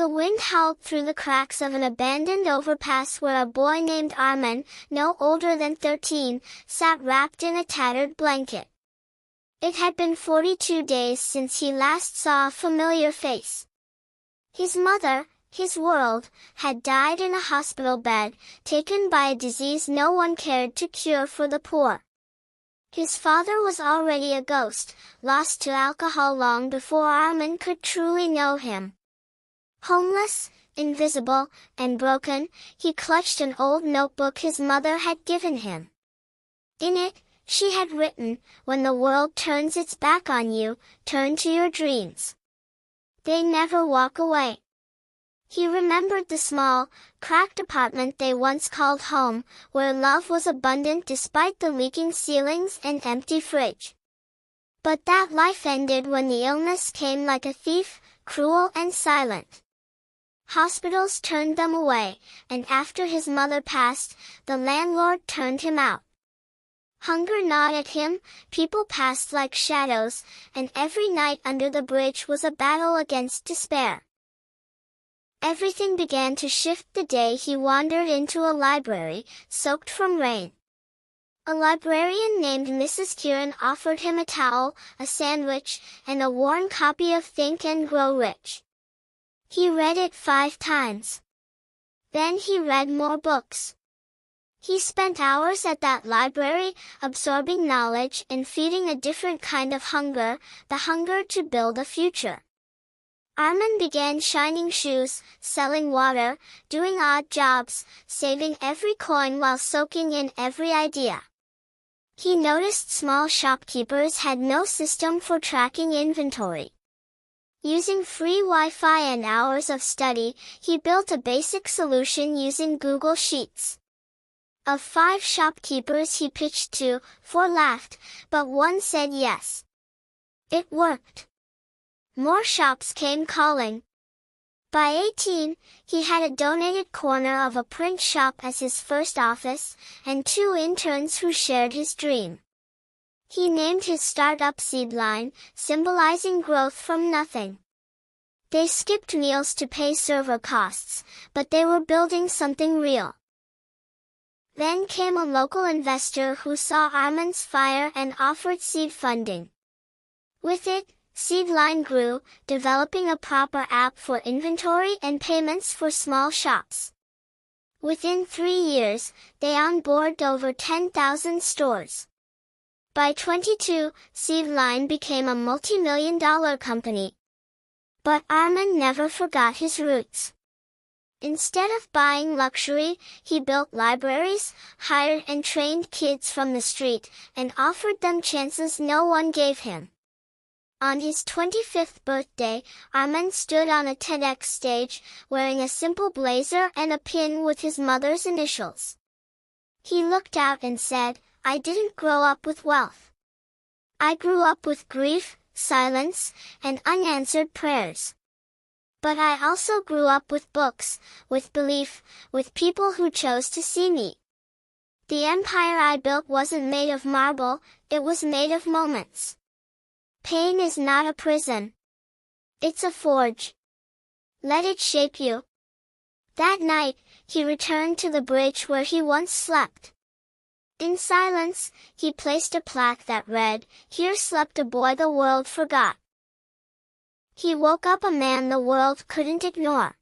The wind howled through the cracks of an abandoned overpass where a boy named Arman, no older than 13, sat wrapped in a tattered blanket. It had been 42 days since he last saw a familiar face. His mother, his world, had died in a hospital bed, taken by a disease no one cared to cure for the poor. His father was already a ghost, lost to alcohol long before Arman could truly know him. Homeless, invisible, and broken, he clutched an old notebook his mother had given him. In it, she had written, "When the world turns its back on you, turn to your dreams. They never walk away." He remembered the small, cracked apartment they once called home, where love was abundant despite the leaking ceilings and empty fridge. But that life ended when the illness came like a thief, cruel and silent. Hospitals turned them away, and after his mother passed, the landlord turned him out. Hunger gnawed at him, people passed like shadows, and every night under the bridge was a battle against despair. Everything began to shift the day he wandered into a library, soaked from rain. A librarian named Mrs. Kieran offered him a towel, a sandwich, and a worn copy of Think and Grow Rich. He read it 5 times. Then he read more books. He spent hours at that library, absorbing knowledge and feeding a different kind of hunger, the hunger to build a future. Arman began shining shoes, selling water, doing odd jobs, saving every coin while soaking in every idea. He noticed small shopkeepers had no system for tracking inventory. Using free Wi-Fi and hours of study, he built a basic solution using Google Sheets. Of 5 shopkeepers he pitched to, 4 laughed, but 1 said yes. It worked. More shops came calling. By 18, he had a donated corner of a print shop as his first office, and 2 interns who shared his dream. He named his startup Seedline, symbolizing growth from nothing. They skipped meals to pay server costs, but they were building something real. Then came a local investor who saw Arman's fire and offered seed funding. With it, Seedline grew, developing a proper app for inventory and payments for small shops. Within 3 years, they onboarded over 10,000 stores. By 22, Seedline became a multi-million-dollar company. But Arman never forgot his roots. Instead of buying luxury, he built libraries, hired and trained kids from the street, and offered them chances no one gave him. On his 25th birthday, Arman stood on a TEDx stage, wearing a simple blazer and a pin with his mother's initials. He looked out and said, "I didn't grow up with wealth. I grew up with grief, silence, and unanswered prayers. But I also grew up with books, with belief, with people who chose to see me. The empire I built wasn't made of marble, it was made of moments. Pain is not a prison. It's a forge. Let it shape you." That night, he returned to the bridge where he once slept. In silence, he placed a plaque that read, "Here slept a boy the world forgot." He woke up a man the world couldn't ignore.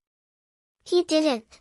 He didn't.